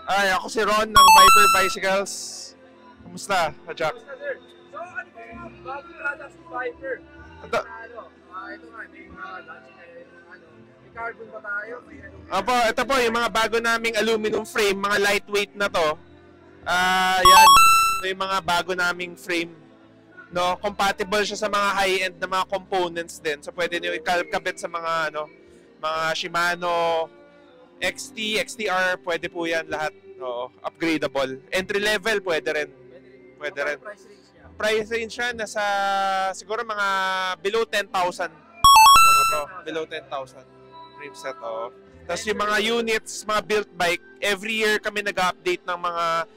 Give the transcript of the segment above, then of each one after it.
Ay, ako si Ron ng Viper Bicycles. Kumusta, Jack? Kumusta, sir? So, ano ba yung bagong products ni Viper? Ito nga, may mga lunch kayo, may carbon ba tayo? May Opo, ito po yung mga bago naming aluminum frame, mga lightweight na to. Yan. Ito yung mga bago naming frame. No, compatible siya sa mga high-end na mga components din. So pwede niyo ikabit sa mga mga Shimano, XT, XTR, pwede po 'yan lahat. Oo, upgradable. Entry level pwede rin. Pwede rin. Price range siya nasa siguro mga below 10,000. Mga to, below 10,000 frame set. Oh. Tapos yung mga units, mga built bike, every year kami nag-update ng mga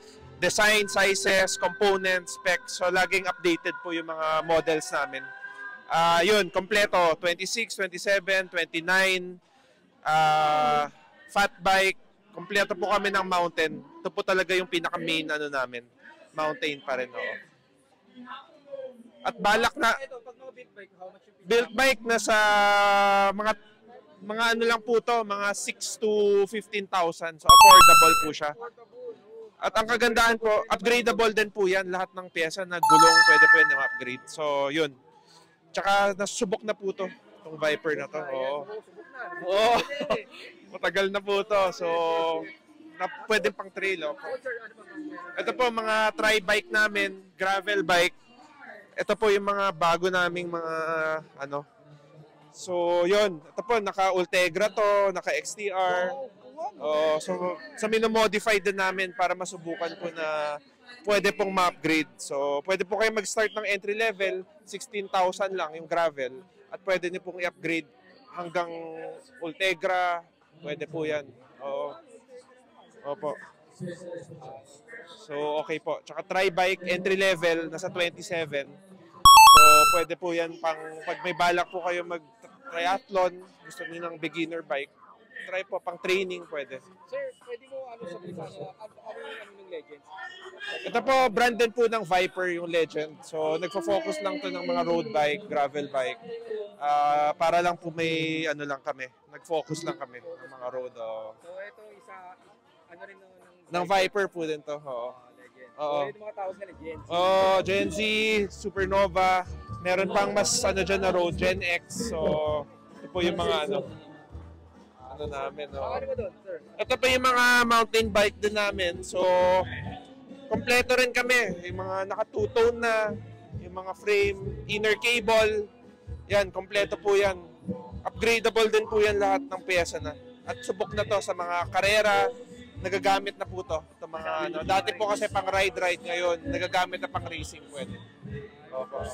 design, sizes, components, specs. So laging updated po yung mga models namin. Yun, kompleto. 26, 27, 29, fat bike. Kompleto po kami ng mountain. Ito po talaga yung pinaka-main namin. Mountain pa rin. Oh. At balak na... Pag mga built bike, how much yung built bike nasa mga ano lang po to, mga 6 to 15,000. So affordable po siya. At ang kagandahan po, upgradable din po yan. Lahat ng pyesa na gulong, pwede ma-upgrade. So, yun. Tsaka, nasusubok na po to. Itong Viper na to. Oo. Matagal na po to. So, pwede pang trail. Oh. Ito po, mga tri-bike namin, gravel bike. Ito po yung mga bago naming mga, So, yun. Ito po, naka-Ultegra to, naka-XTR. So minomodify din namin para masubukan po na pwede pong ma-upgrade. So pwede po kayo mag-start ng entry level, 16,000 lang yung gravel. At pwede niyo pong i-upgrade hanggang Ultegra. Pwede po yan. Opo. So okay po. Tsaka tri-bike, entry level, nasa 27. So pwede po yan pag may balak po kayo mag-triathlon, gusto niyo ng beginner bike. Try po, pang training pwede. Sir, pwede mo sa bisa nila, yung Legends? Ito po, branded po ng Viper yung Legend. So, nagfo-focus lang to ng mga road bike, gravel bike. Para lang po may, lang kami. Nag-focus lang kami ng mga road. So, ito isa, rin ng Viper po din to. Legend. Oo. So, yung mga tawag na Legends. Gen Z, Supernova. Meron pang mas dyan na road, Gen X. So, ito po yung mga namin. Ano ba doon, sir? Ito pa yung mga mountain bike din namin. So, kompleto rin kami. Yung mga naka two-tone na, yung mga frame, inner cable. Yan, kompleto po yan. Upgradable din po yan lahat ng pyesa na. At subok na to sa mga karera. Nagagamit na po to. Mga, dati po kasi pang ride ngayon. Nagagamit na pang racing pwede. Opo.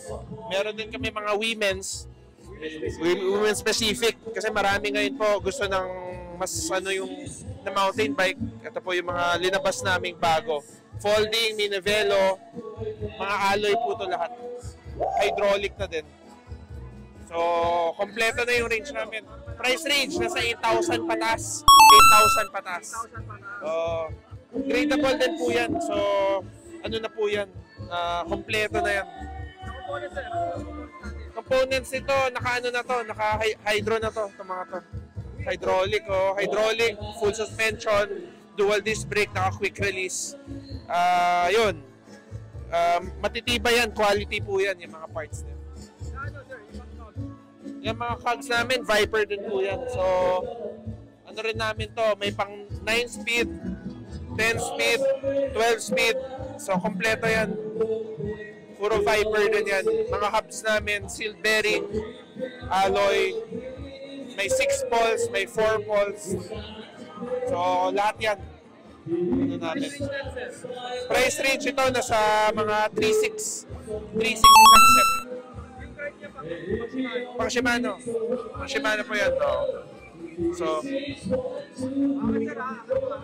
Meron din kami mga women specific kasi marami ngayon po gusto ng mas yung na mountain bike. Ito po yung mga linabas naming bago. Folding, Minevelo, mga alloy po to lahat. Hydraulic na din. So, kompleto na yung range namin. Price range nasa 8,000 patas. 8,000 patas. Gradable din po yan. So, na po yan. Kompleto na yan. Components nito, naka-hydro na to, mga to. Hydraulic, full suspension, dual disc brake, naka-quick release. Yun. Matitibay yan, quality po yan, yung mga parts nito. Yung mga cogs namin, Viper din po yan. So, rin namin to, may pang 9-speed, 10-speed, 12-speed. So, kompleto yan. Puro Viper din yan. Mga hubs namin, sealed bearing, alloy, may 6 poles, may 4 poles. So, lahat yan. Namin. Price range ito nasa mga 3,600. 3,600 isang set. Pang Shimano. Pang Shimano po yan. So,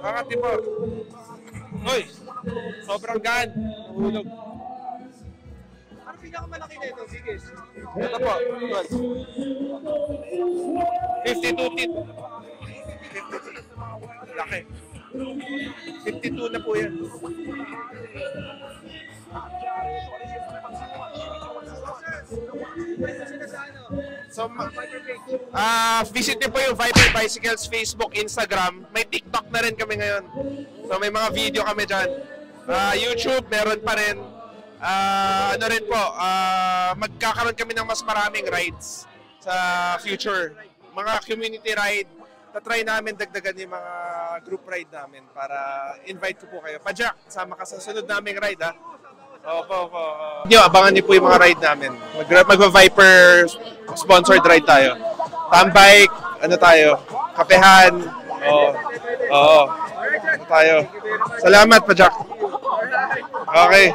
angat din po. Hoy, sobrang gaan. Nahulog. Ano pinakamalaki na ito? Sige. Ito po, 52 teeth. Laki. 52 na po yan. So, visit niyo po yung Viper Bicycles Facebook, Instagram. May TikTok na rin kami ngayon. So may mga video kami dyan. YouTube, meron pa rin. Ano rin po, magkakaroon kami ng mas maraming rides sa future. Mga community ride. Tatry namin dagdagan yung mga group ride namin para invite ko po kayo. Pajak, sama ka sa sunod naming ride ha. Opo. Abangan niyo po yung mga ride namin. Magva-Viper sponsored ride tayo. Tambike, ano tayo, kapehan. Oo. Ano tayo. Salamat, Pajak. Okay.